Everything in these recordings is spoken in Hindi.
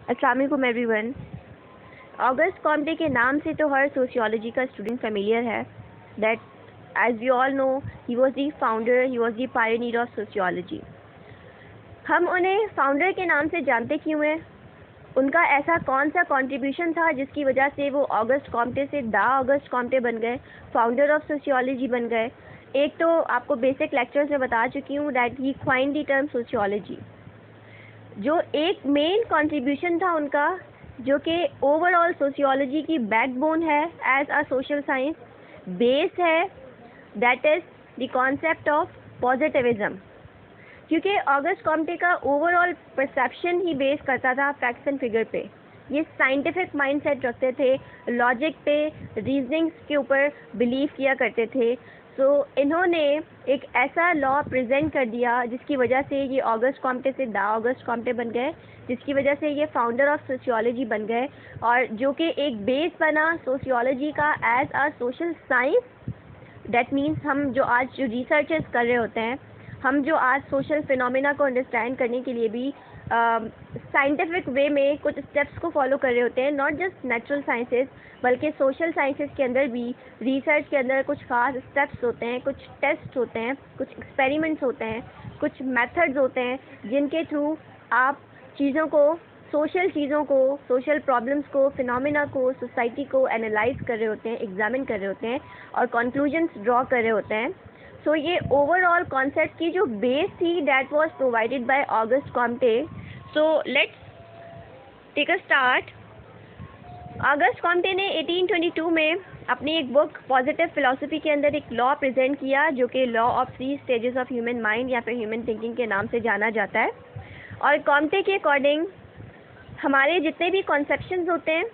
अस्सलाम वालेकुम एवरीवन। ऑगस्ट कॉम्टे के नाम से तो हर सोशियोलॉजी का स्टूडेंट फेमिलियर है। That as we all know he was the founder, he was the pioneer of sociology. हम उन्हें फाउंडर के नाम से जानते क्यों हैं? उनका ऐसा कौन सा कंट्रीब्यूशन था जिसकी वजह से वो ऑगस्ट कॉम्टे से द ऑगस्ट कॉम्टे बन गए, फाउंडर ऑफ सोशियोलॉजी बन गए? एक तो आपको बेसिक लेक्चर्स में बता चुकी हूँ that he coined the term sociology. जो एक मेन कंट्रीब्यूशन था उनका, जो कि ओवरऑल सोशियोलॉजी की बैकबोन है as a social science, base है, that is the concept of positivism. क्योंकि ऑगस्ट कॉम्टे का ओवरऑल परसेप्शन ही बेस करता था फैक्ट्स एंड फिगर पे। ये साइंटिफिक माइंडसेट रखते थे, लॉजिक पे, रीजनिंग्स के ऊपर बिलीव किया करते थे। सो इन्होंने एक ऐसा लॉ प्रेजेंट कर दिया जिसकी वजह से ये ऑगस्ट कॉम्टे से द ऑगस्ट कॉम्टे बन गए, जिसकी वजह से ये फाउंडर ऑफ सोशियोलॉजी बन गए, और जो कि एक बेस बना सोशियोलॉजी का as a social science. That means हम जो आज जो रिसर्चेस कर रहे होते हैं, हम जो आज सोशल फिनोमेना को अंडरस्टैंड करने के लिए भी साइंटिफिक वे में कुछ स्टेप्स को फॉलो कर रहे होते हैं, नॉट जस्ट नेचुरल साइंसेस बल्कि सोशल साइंसेस के अंदर भी रिसर्च के अंदर कुछ खास स्टेप्स होते हैं, कुछ टेस्ट होते हैं, कुछ एक्सपेरिमेंट्स होते हैं, कुछ मेथड्स होते हैं जिनके थ्रू आप चीज़ों को, सोशल प्रॉब्लम्स को, फिनोमेना को, सोसाइटी को एनालाइज कर रहे होते हैं, एग्जामिन कर रहे होते हैं और कंक्लूजन्स ड्रॉ कर रहे होते हैं। सो ये ओवरऑल कॉन्सेप्ट की जो बेस थी that was provided by Auguste Comte. So let's take a start. Auguste Comte ने 1822 में अपनी एक बुक पॉजिटिव फिलॉसफी के अंदर एक लॉ प्रेजेंट किया जो कि law of 3 stages of human mind या फिर ह्यूमन थिंकिंग के नाम से जाना जाता है। और कॉम्टे के अकॉर्डिंग हमारे जितने भी कॉन्सेप्शंस होते हैं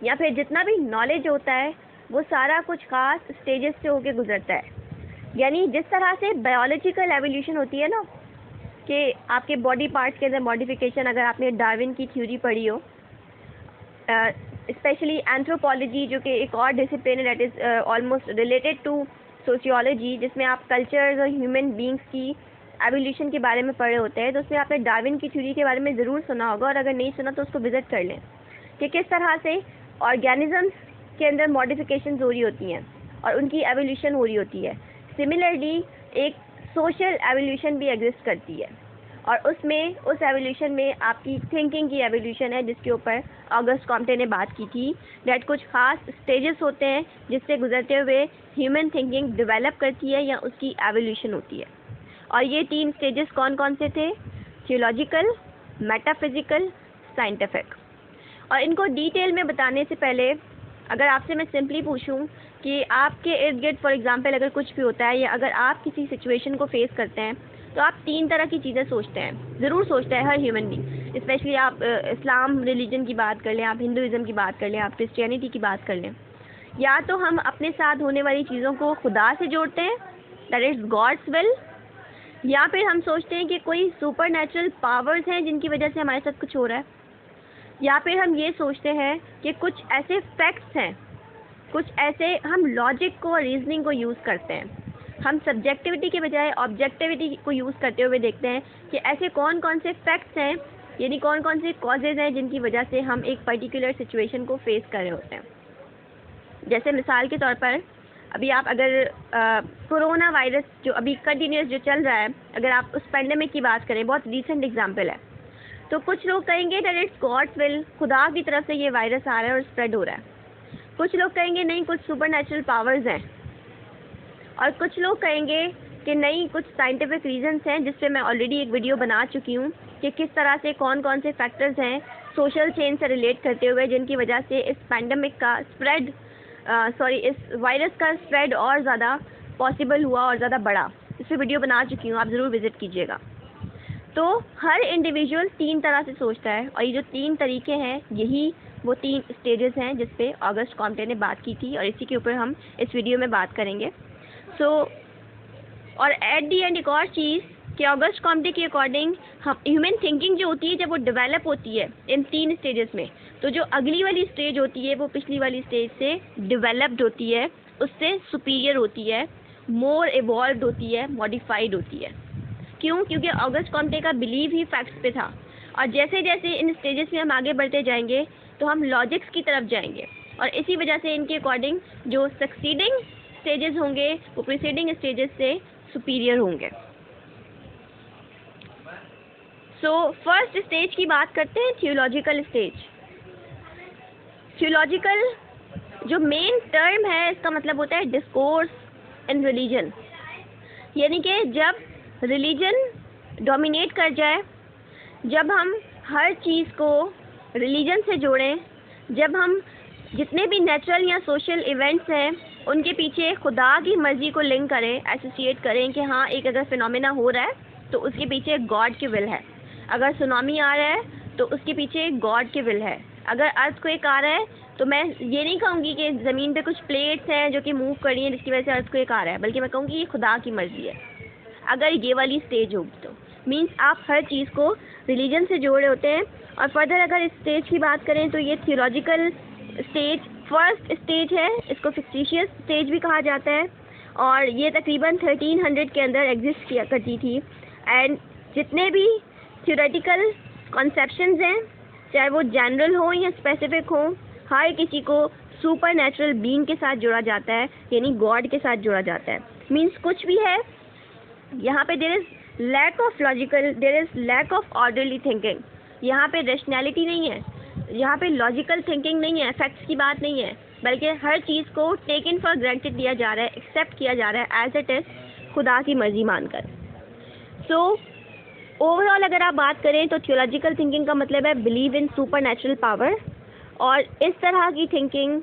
या फिर जितना भी नॉलेज होता है वो सारा कुछ खास स्टेजेस से होके गुजरता है। यानी जिस तरह से बायोलॉजिकल एवोल्यूशन होती है ना, कि आपके बॉडी पार्ट्स के अंदर मॉडिफिकेशन, अगर आपने डार्विन की थ्योरी पढ़ी हो, स्पेशली एंथ्रोपोलॉजी जो कि एक और डिसिप्लिन है that is almost related to sociology, जिसमें आप कल्चर्स और ह्यूमन बींग्स की एवोल्यूशन के बारे में पढ़े होते हैं, तो उसमें आपने डार्विन की थ्योरी के बारे में ज़रूर सुना होगा, और अगर नहीं सुना तो उसको विजिट कर लें कि किस तरह से ऑर्गेनिजम्स के अंदर मॉडिफिकेशंस हो रही होती हैं और उनकी एवोल्यूशन हो रही होती है। सिमिलरली एक सोशल एवोल्यूशन भी एग्जिस्ट करती है, और उसमें उस एवोल्यूशन में आपकी थिंकिंग की एवोल्यूशन है जिसके ऊपर ऑगस्ट कॉम्टे ने बात की थी। दैट कुछ खास स्टेजेस होते हैं जिससे गुजरते हुए ह्यूमन थिंकिंग डेवलप करती है या उसकी एवोल्यूशन होती है। और ये 3 स्टेजेस कौन कौन से थे? Theological, metaphysical, scientific. और इनको डिटेल में बताने से पहले अगर आपसे मैं सिंपली पूछूं कि आपके इर्द गिर्द फॉर एग्जांपल अगर कुछ भी होता है या अगर आप किसी सिचुएशन को फेस करते हैं, तो आप 3 तरह की चीज़ें सोचते हैं, ज़रूर सोचते हैं हर ह्यूमन बीइंग। स्पेशली आप इस्लाम रिलीजन की बात कर लें, आप हिंदुज़म की बात कर लें, आप क्रिश्चियनिटी की बात कर लें। या तो हम अपने साथ होने वाली चीज़ों को खुदा से जोड़ते हैं, दैट इज़ गॉड्स विल, या फिर हम सोचते हैं कि कोई सुपर नेचुरल पावर्स हैं जिनकी वजह से हमारे साथ कुछ हो रहा है, या फिर हम ये सोचते हैं कि कुछ ऐसे फैक्ट्स हैं, कुछ ऐसे हम लॉजिक को और रीजनिंग को यूज़ करते हैं, हम सब्जेक्टिविटी के बजाय ऑब्जेक्टिविटी को यूज़ करते हुए देखते हैं कि ऐसे कौन कौन से फैक्ट्स हैं, यानी कौन कौन से कॉजेज़ हैं जिनकी वजह से हम एक पर्टिकुलर सिचुएशन को फेस कर रहे होते हैं। जैसे मिसाल के तौर पर अभी आप अगर कोरोना वायरस जो अभी कंटिन्यूस जो चल रहा है, अगर आप उस पेंडेमिक की बात करें, बहुत रीसेंट एग्जाम्पल है, तो कुछ लोग कहेंगे दैट इट्स गॉड्स विल, खुदा की तरफ से ये वायरस आ रहा है और स्प्रेड हो रहा है। कुछ लोग कहेंगे नहीं, कुछ सुपर नेचुरल पावर्स हैं, और कुछ लोग कहेंगे कि नहीं, कुछ साइंटिफिक रीजंस हैं जिस पे मैं ऑलरेडी एक वीडियो बना चुकी हूँ कि किस तरह से कौन कौन से फैक्टर्स हैं सोशल चेन से रिलेट करते हुए जिनकी वजह से इस पैंडमिक का स्प्रेड, इस वायरस का स्प्रेड और ज़्यादा पॉसिबल हुआ और ज़्यादा बढ़ा। इस पर वीडियो बना चुकी हूँ, आप ज़रूर विज़िट कीजिएगा। तो हर इंडिविजुअल 3 तरह से सोचता है, और ये जो 3 तरीके हैं यही वो 3 स्टेजेस हैं जिस पे ऑगस्ट कॉम्टे ने बात की थी, और इसी के ऊपर हम इस वीडियो में बात करेंगे। और एट दी एंड एक और चीज़ कि ऑगस्ट कॉम्टे के अकॉर्डिंग हम ह्यूमन थिंकिंग जो होती है जब वो डेवलप होती है इन 3 स्टेजेस में, तो जो अगली वाली स्टेज होती है वो पिछली वाली स्टेज से डेवलप्ड होती है, उससे सुपीरियर होती है, मोर इवॉल्व होती है, मॉडिफाइड होती है। क्यों? क्योंकि ऑगस्ट कॉम्टे का बिलीव ही फैक्ट्स पे था, और जैसे जैसे इन स्टेजेस में हम आगे बढ़ते जाएंगे तो हम लॉजिक्स की तरफ जाएंगे, और इसी वजह से इनके अकॉर्डिंग जो सक्सीडिंग स्टेजेस होंगे वो प्रीसीडिंग स्टेजेस से सुपीरियर होंगे। सो फर्स्ट स्टेज की बात करते हैं, थियोलॉजिकल स्टेज। थियोलॉजिकल जो मेन टर्म है इसका मतलब होता है डिस्कोर्स इन रिलीजन, यानी कि जब रिलीजन डोमिनेट कर जाए, जब हम हर चीज़ को रिलीजन से जोड़ें, जब हम जितने भी नेचुरल या सोशल इवेंट्स हैं उनके पीछे खुदा की मर्ज़ी को लिंक करें, एसोसिएट करें कि हाँ एक अगर फिनोमेना हो रहा है तो उसके पीछे गॉड की विल है, अगर सुनामी आ रहा है तो उसके पीछे गॉड की विल है, अगर अर्थक्वेक आ रहा है तो मैं ये नहीं कहूँगी कि ज़मीन पे कुछ प्लेट्स हैं जो कि मूव कर रही हैं जिसकी वजह से अर्थक्वेक आ रहा है, बल्कि मैं कहूँगी ये खुदा की मर्ज़ी है। अगर ये वाली स्टेज होगी तो मीन्स आप हर चीज़ को रिलीजन से जोड़े होते हैं। और फर्दर अगर इस स्टेज की बात करें तो ये थियोलॉजिकल स्टेज फर्स्ट स्टेज है, इसको फिक्टिशियस स्टेज भी कहा जाता है, और ये तकरीबन 1300 के अंदर एग्जिस्ट किया करती थी। एंड जितने भी थियोरेटिकल कॉन्सेप्शंस हैं, चाहे वो जनरल हो या स्पेसिफिक हो, हर किसी को सुपर नेचुरल बीइंग के साथ जोड़ा जाता है, यानी गॉड के साथ जोड़ा जाता है। मीन्स कुछ भी है यहाँ पे there is lack of logical, there is lack of orderly thinking, यहाँ पे रैशनैलिटी नहीं है, यहाँ पे लॉजिकल थिंकिंग नहीं है, फैक्ट्स की बात नहीं है, बल्कि हर चीज़ को टेकन फॉर ग्रांटेड लिया जा रहा है, एक्सेप्ट किया जा रहा है एज इट इज़, खुदा की मर्जी मानकर। सो ओवरऑल अगर आप बात करें तो थियोलॉजिकल थिंकिंग का मतलब है believe in super natural power, और इस तरह की थिंकिंग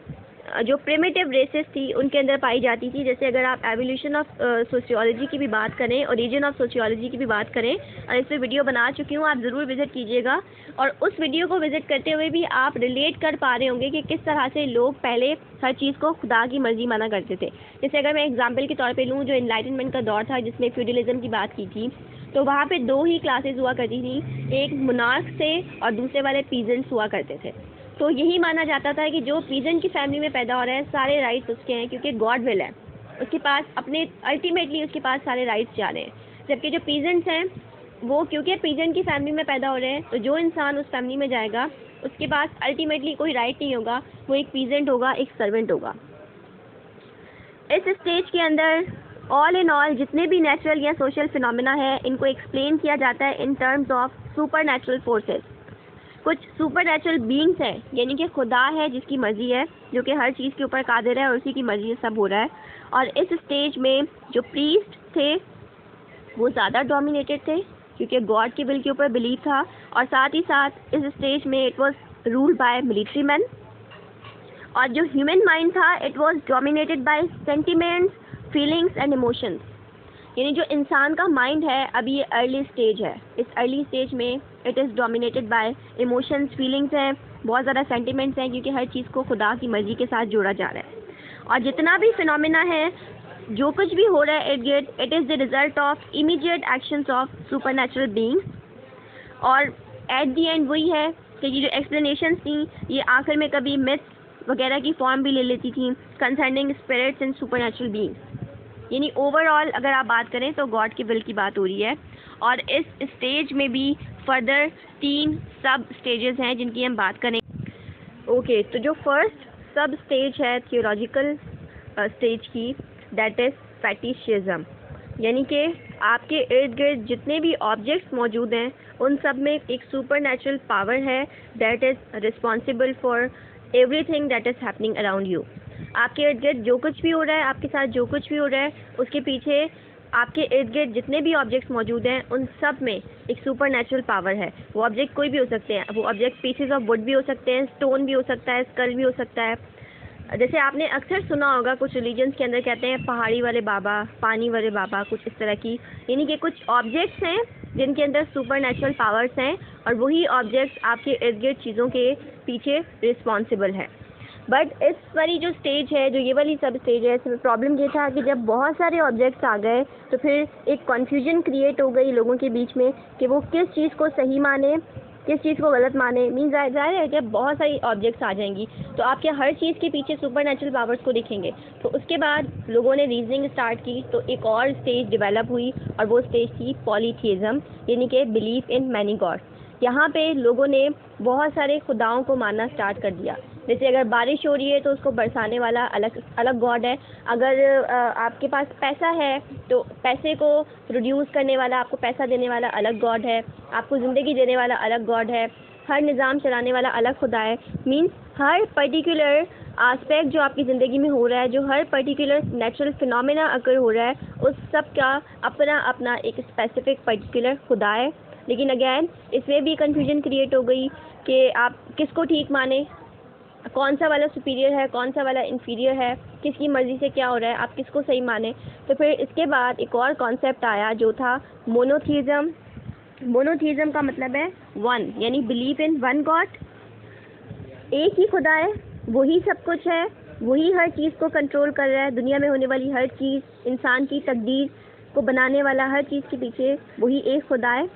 जो प्रिमिटिव रेसेस थी उनके अंदर पाई जाती थी। जैसे अगर आप एवोल्यूशन ऑफ सोशियोलॉजी की भी बात करें, ओरिजिन ऑफ सोशियोलॉजी की भी बात करें, और इस पर वीडियो बना चुकी हूँ, आप ज़रूर विज़िट कीजिएगा, और उस वीडियो को विज़िट करते हुए भी आप रिलेट कर पा रहे होंगे कि किस तरह से लोग पहले हर चीज़ को खुदा की मर्जी माना करते थे। जैसे अगर मैं एग्जाम्पल के तौर पर लूँ, जो इनलाइटनमेंट का दौर था जिसमें फ्यूडलिज्म की बात की थी, तो वहाँ पे दो ही क्लासेस हुआ करती थी, एक मोनार्क थे और दूसरे वाले पीजेंट्स हुआ करते थे। तो यही माना जाता था कि जो पीजेंट की फैमिली में पैदा हो रहा है सारे राइट्स उसके हैं, क्योंकि गॉड विल है, उसके पास अपने अल्टीमेटली उसके पास सारे राइट्स जा रहे हैं। जबकि जो पीजेंट्स हैं वो क्योंकि पीजेंट की फैमिली में पैदा हो रहे हैं, तो जो इंसान उस फैमिली में जाएगा उसके पास अल्टीमेटली कोई राइट नहीं होगा, वो एक पीजेंट होगा, एक सर्वेंट होगा। इस स्टेज के अंदर ऑल इन ऑल जितने भी नेचुरल या सोशल फिनोमेना है इनको एक्सप्लेन किया जाता है in terms of super natural forces. कुछ सुपर नेचुरल बीइंग्स हैं, यानी कि खुदा है जिसकी मर्जी है, जो कि हर चीज़ के ऊपर कादिर है और उसी की मर्जी से सब हो रहा है। और इस स्टेज में जो प्रीस्ट थे वो ज़्यादा डोमिनेटेड थे क्योंकि गॉड के विल के ऊपर बिलीव था, और साथ ही साथ इस स्टेज में it was ruled by military man. और जो ह्यूमन माइंड था it was dominated by sentiments, feelings and emotions, यानी जो इंसान का माइंड है अभी ये अर्ली स्टेज है, इस अर्ली स्टेज में it is dominated by emotions, feelings हैं, बहुत ज़्यादा सेंटिमेंट्स हैं, क्योंकि हर चीज़ को खुदा की मर्ज़ी के साथ जोड़ा जा रहा है। और जितना भी फिनोमेना है, जो कुछ भी हो रहा है, it is the result of immediate actions of super natural beings. और एट दी एंड वही है कि ये जो एक्सप्लेनेशंस थी ये आखिर में कभी मिथ्स वगैरह की फॉर्म भी ले लेती थी concerning spirits and supernatural beings. यानी ओवरऑल अगर आप बात करें तो गॉड के विल की बात हो रही है। और इस स्टेज में भी फर्दर 3 सब स्टेजेस हैं जिनकी हम बात करें। ओके, तो जो फर्स्ट सब स्टेज है थियोलॉजिकल स्टेज की, दैट इज़ फेटिशिज्म, यानी कि आपके इर्द गिर्द जितने भी ऑब्जेक्ट्स मौजूद हैं उन सब में एक सुपर नेचुरल पावर है that is responsible for everything that is happening around you. आपके इर्द गिर्द जो कुछ भी हो रहा है, आपके साथ जो कुछ भी हो रहा है, उसके पीछे आपके इर्द गिर्द जितने भी ऑब्जेक्ट्स मौजूद हैं उन सब में एक सुपर नेचुरल पावर है। वो ऑब्जेक्ट कोई भी हो सकते हैं, वो ऑब्जेक्ट पीसेस ऑफ वुड भी हो सकते हैं, स्टोन भी हो सकता है, स्कल भी हो सकता है। जैसे आपने अक्सर सुना होगा कुछ रिलीजन्स के अंदर कहते हैं पहाड़ी वाले बाबा, पानी वाले बाबा, कुछ इस तरह की, यानी कि कुछ ऑब्जेक्ट्स हैं जिनके अंदर सुपर नेचुरल पावर्स हैं और वही ऑब्जेक्ट्स आपके इर्द गिर्द चीज़ों के पीछे रिस्पॉन्सिबल है। बट इस वाली जो स्टेज है, जो ये वाली सब स्टेज है, इसमें प्रॉब्लम ये था कि जब बहुत सारे ऑब्जेक्ट्स आ गए तो फिर एक कन्फ्यूजन क्रिएट हो गई लोगों के बीच में कि वो किस चीज़ को सही माने, किस चीज़ को गलत माने। मीन जाहिर है जब बहुत सारी ऑब्जेक्ट्स आ जाएंगी तो आपके हर चीज़ के पीछे सुपर नेचुरल पावर्स को दिखेंगे। तो उसके बाद लोगों ने रीजनिंग स्टार्ट की, तो एक और स्टेज डेवलप हुई और वो स्टेज थी पॉलीथीइज्म, यानी कि बिलीफ इन मैनी गॉड्स। यहाँ पे लोगों ने बहुत सारे खुदाओं को मानना स्टार्ट कर दिया। जैसे अगर बारिश हो रही है तो उसको बरसाने वाला अलग अलग गॉड है। अगर आपके पास पैसा है तो पैसे को प्रोड्यूस करने वाला, आपको पैसा देने वाला अलग गॉड है। आपको ज़िंदगी देने वाला अलग गॉड है। हर निज़ाम चलाने वाला अलग खुदा है। मीन्स हर पर्टिकुलर एस्पेक्ट जो आपकी ज़िंदगी में हो रहा है, जो हर पर्टिकुलर नेचुरल फिनोमेना अगर हो रहा है, उस सब का अपना अपना एक स्पेसिफिक पर्टिकुलर खुदा है। लेकिन अगैन इसमें भी कन्फ्यूजन क्रिएट हो गई कि आप किसको ठीक माने, कौन सा वाला सुपीरियर है, कौन सा वाला इन्फीरियर है, किसकी मर्ज़ी से क्या हो रहा है, आप किसको सही माने। तो फिर इसके बाद एक और कॉन्सेप्ट आया जो था मोनोथीज़म। मोनोथीज़म का मतलब है वन, यानी बिलीव इन वन गॉड, एक ही खुदा है, वही सब कुछ है, वही हर चीज़ को कंट्रोल कर रहा है। दुनिया में होने वाली हर चीज़, इंसान की तकदीर को बनाने वाला हर चीज़ के पीछे वही एक खुदा है।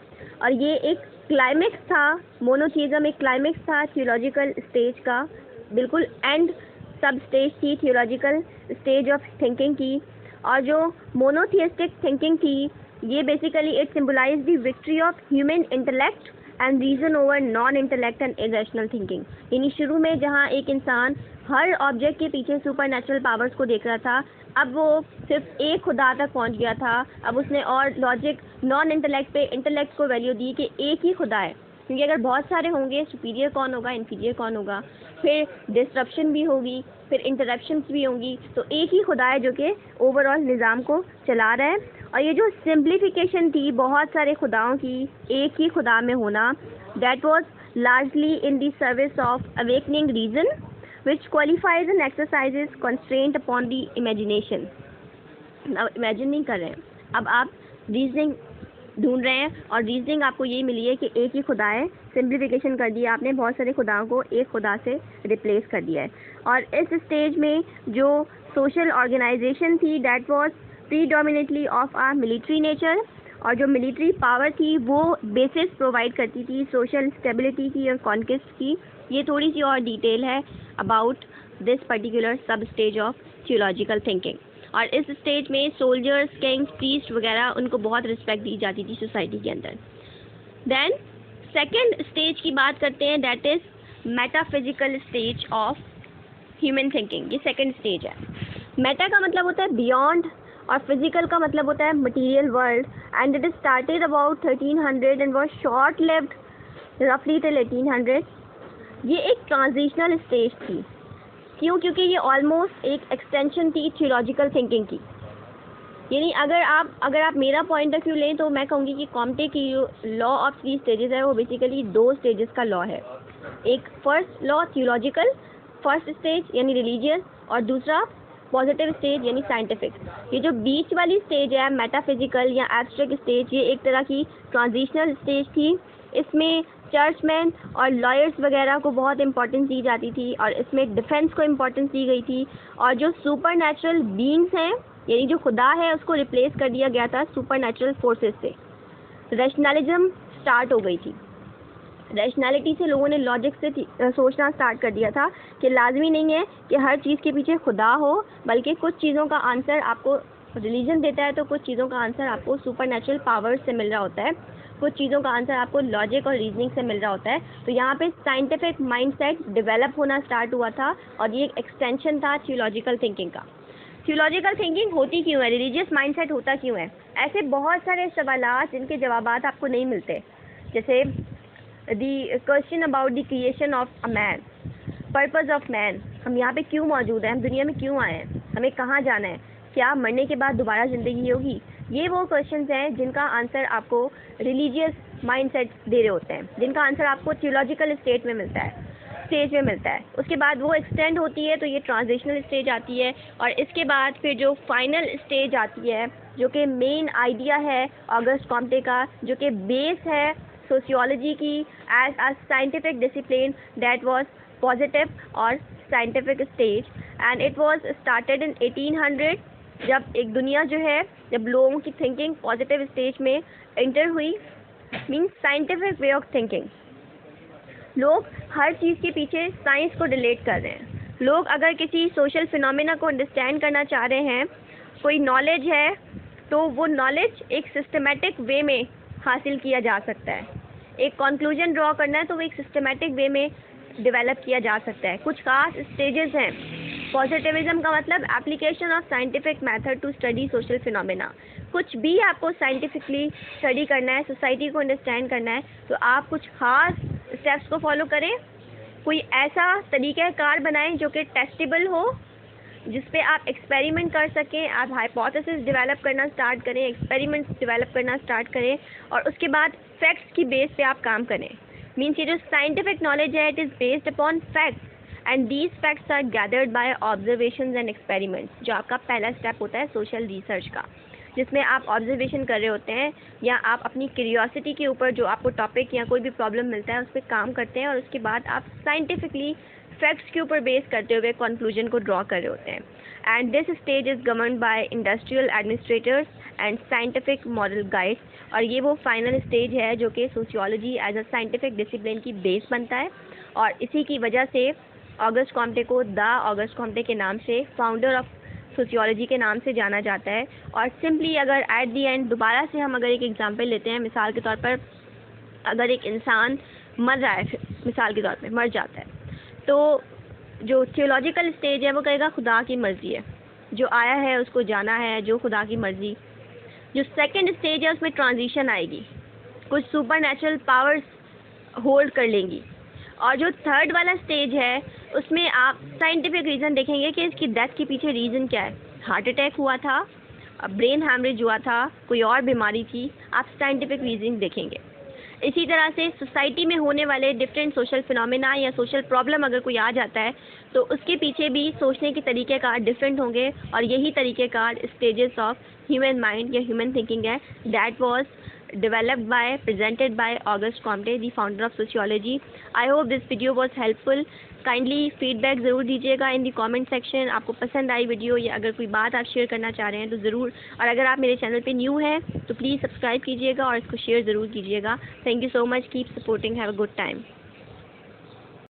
और ये एक क्लाइमेक्स था, मोनोथीज़म एक क्लाइमेक्स था थियोलॉजिकल स्टेज का, बिल्कुल एंड सब स्टेज थी थियोलॉजिकल स्टेज ऑफ थिंकिंग की। और जो मोनोथियस्टिक थिंकिंग थी, ये basically it symbolise the victory of human intellect and reason over non intellect and irrational thinking. यानी शुरू में जहाँ एक इंसान हर ऑब्जेक्ट के पीछे सुपर नेचुरल पावर्स को देख रहा था, अब वो सिर्फ एक खुदा तक पहुँच गया था। अब उसने और लॉजिक नॉन इंटेलेक्ट पे इंटेलेक्ट को वैल्यू दी कि एक ही खुदा है, क्योंकि अगर बहुत सारे होंगे सुपीरियर कौन होगा, इन्फीरियर कौन होगा, फिर डिस्ट्रप्शन भी होगी, फिर इंटरप्शंस भी होंगी। तो एक ही खुदा है जो कि ओवरऑल निज़ाम को चला रहा है। और ये जो सिंप्लीफिकेशन थी बहुत सारे खुदाओं की एक ही खुदा में होना, that was largely in the service of awakening reason which qualifies and exercises constraint upon the imagination। अब इमेजिन नहीं कर रहे हैं, अब आप रीजनिंग ढूंढ रहे हैं और रीजनिंग आपको यही मिली है कि एक ही खुदा है। सिंप्लीफिकेशन कर दिया आपने, बहुत सारे खुदाओं को एक खुदा से रिप्लेस कर दिया है। और इस स्टेज में जो सोशल ऑर्गेनाइजेशन थी that was predominantly of a military nature, और जो मिलिट्री पावर थी वो बेसिस प्रोवाइड करती थी सोशल स्टेबिलिटी की और कॉन्क्वेस्ट की। ये थोड़ी सी और डिटेल है अबाउट दिस पर्टिकुलर सब स्टेज ऑफ थियोलॉजिकल थिंकिंग। और इस स्टेज में सोल्जर्स, किंग्स, प्रीस्ट वगैरह उनको बहुत रिस्पेक्ट दी जाती थी सोसाइटी के अंदर। देन सेकेंड स्टेज की बात करते हैं, that is metaphysical stage of human thinking. ये सेकेंड स्टेज है। मेटा का मतलब होता है बियॉन्ड और फिजिकल का मतलब होता है material world, and it is started about 1300 and was short lived रफली टिल 1800। ये एक ट्रांजिशनल स्टेज थी। क्यों? क्योंकि ये ऑलमोस्ट एक एक्सटेंशन थी थियोलॉजिकल थिंकिंग की। यानी अगर आप मेरा पॉइंट ऑफ व्यू लें तो मैं कहूँगी कि कॉम्टे की जो लॉ ऑफ 3 स्टेजेस है वो बेसिकली 2 स्टेजेस का लॉ है। एक first law theological first stage यानी रिलीजियस, और दूसरा पॉजिटिव स्टेज यानी साइंटिफिक। ये जो बीच वाली स्टेज है मेटाफिजिकल या एब्स्ट्रैक्ट स्टेज, ये एक तरह की ट्रांजिशनल स्टेज थी। इसमें चर्चमैन और लॉयर्स वगैरह को बहुत इंपॉर्टेंस दी जाती थी, और इसमें डिफेंस को इंपॉर्टेंस दी गई थी। और जो सुपर नेचुरल बींग्स हैं यानी जो खुदा है उसको रिप्लेस कर दिया गया था सुपर नेचुरल फोर्सेस से। रैशनलिज्म स्टार्ट हो गई थी। रैशनैलिटी से लोगों ने लॉजिक से सोचना स्टार्ट कर दिया था कि लाजमी नहीं है कि हर चीज़ के पीछे खुदा हो, बल्कि कुछ चीज़ों का आंसर आपको रिलीजन देता है तो कुछ चीज़ों का आंसर आपको सुपर नेचुरल पावर्स से मिल रहा होता है, कुछ चीज़ों का आंसर आपको लॉजिक और रीजनिंग से मिल रहा होता है। तो यहाँ पे साइंटिफिक माइंडसेट डेवलप होना स्टार्ट हुआ था, और ये एक एक्सटेंशन था थियोलॉजिकल थिंकिंग का। थियोलॉजिकल थिंकिंग होती क्यों है, रिलीजियस माइंडसेट होता क्यों है? ऐसे बहुत सारे सवालात जिनके जवाबात आपको नहीं मिलते, जैसे the question about the creation of a man, purpose of man, हम यहाँ पे क्यों मौजूद हैं, हम दुनिया में क्यों आए हैं, हमें कहाँ जाना है, क्या मरने के बाद दोबारा ज़िंदगी होगी। ये वो क्वेश्चंस हैं जिनका आंसर आपको रिलीजियस माइंडसेट दे रहे होते हैं, जिनका आंसर आपको थियोलॉजिकल स्टेज में मिलता है। उसके बाद वो एक्सटेंड होती है तो ये ट्रांजिशनल स्टेज आती है, और इसके बाद फिर जो फाइनल स्टेज आती है जो कि मेन आइडिया है ऑगस्ट कॉम्टे का, जो कि बेस है सोशियोलॉजी की as a scientific discipline, that was positive और scientific stage, and it was started in 1800, जब एक दुनिया जो है, जब लोगों की थिंकिंग पॉजिटिव स्टेज में एंटर हुई, means scientific way of thinking. लोग हर चीज़ के पीछे साइंस को रिलेट कर रहे हैं। लोग अगर किसी सोशल फिनोमेना को अंडरस्टैंड करना चाह रहे हैं, कोई नॉलेज है, तो वो नॉलेज एक सिस्टमेटिक वे में हासिल किया जा सकता है। एक कंक्लूजन ड्रॉ करना है तो वो एक सिस्टमेटिक वे में डेवलप किया जा सकता है। कुछ खास स्टेजेस हैं। पॉजिटिविज्म का मतलब application of scientific method to study social phenomena. कुछ भी आपको साइंटिफिकली स्टडी करना है, सोसाइटी को अंडरस्टैंड करना है, तो आप कुछ खास स्टेप्स को फॉलो करें। कोई ऐसा तरीक़ाकार बनाएं जो कि टेस्टेबल हो, जिस पे आप एक्सपेरिमेंट कर सकें। आप हाइपोथेसिस डेवलप करना स्टार्ट करें, एक्सपेरिमेंट्स डेवलप करना स्टार्ट करें और उसके बाद फैक्ट्स की बेस पे आप काम करें। मीन्स ये जो साइंटिफिक नॉलेज है, it is based upon facts and these facts are gathered by observations and experiments, जो आपका पहला स्टेप होता है सोशल रिसर्च का, जिसमें आप ऑब्जर्वेशन कर रहे होते हैं या आप अपनी क्यूरियोसिटी के ऊपर जो आपको टॉपिक या कोई भी प्रॉब्लम मिलता है उस पर काम करते हैं और उसके बाद आप साइंटिफिकली फैक्ट्स के ऊपर बेस करते हुए कंक्लूजन को ड्रॉ कर रहे होते हैं। And this stage is governed by industrial administrators and scientific moral guides. और ये वो फाइनल स्टेज है जो कि sociology as a scientific discipline की बेस बनता है और इसी की वजह से ऑगस्ट कॉम्टे को द ऑगस्ट कॉम्टे के नाम से, फाउंडर ऑफ सोशियोलॉजी के नाम से जाना जाता है। और सिंपली अगर एट दी एंड दोबारा से हम अगर एक एग्जांपल लेते हैं, मिसाल के तौर पर अगर एक इंसान मर रहा है, मिसाल के तौर पे मर जाता है, तो जो थियोलॉजिकल स्टेज है वो कहेगा खुदा की मर्ज़ी है, जो आया है उसको जाना है, जो खुदा की मर्ज़ी। जो सेकंड स्टेज है उसमें ट्रांजिशन आएगी, कुछ सुपर नेचुरल पावर्स होल्ड कर लेंगी। और जो थर्ड वाला स्टेज है उसमें आप साइंटिफिक रीज़न देखेंगे कि इसकी डेथ के पीछे रीज़न क्या है। हार्ट अटैक हुआ था, ब्रेन हैमरेज हुआ था, कोई और बीमारी थी, आप साइंटिफिक रीज़न देखेंगे। इसी तरह से सोसाइटी में होने वाले डिफरेंट सोशल फिनोमेना या सोशल प्रॉब्लम अगर कोई आ जाता है तो उसके पीछे भी सोचने के तरीक़ेकार डिफरेंट होंगे और यही तरीक़ेकार स्टेजेस ऑफ ह्यूमन माइंड या ह्यूमन थिंकिंग है। That was developed by, presented by Auguste Comte, the founder of sociology. I hope this video was helpful. Kindly feedback ज़रूर दीजिएगा in the comment section। आपको पसंद आई वीडियो या अगर कोई बात आप शेयर करना चाह रहे हैं तो ज़रूर, और अगर आप मेरे चैनल पे न्यू हैं तो प्लीज़ सब्सक्राइब कीजिएगा और इसको शेयर ज़रूर कीजिएगा। Thank you so much, keep supporting, have a good time.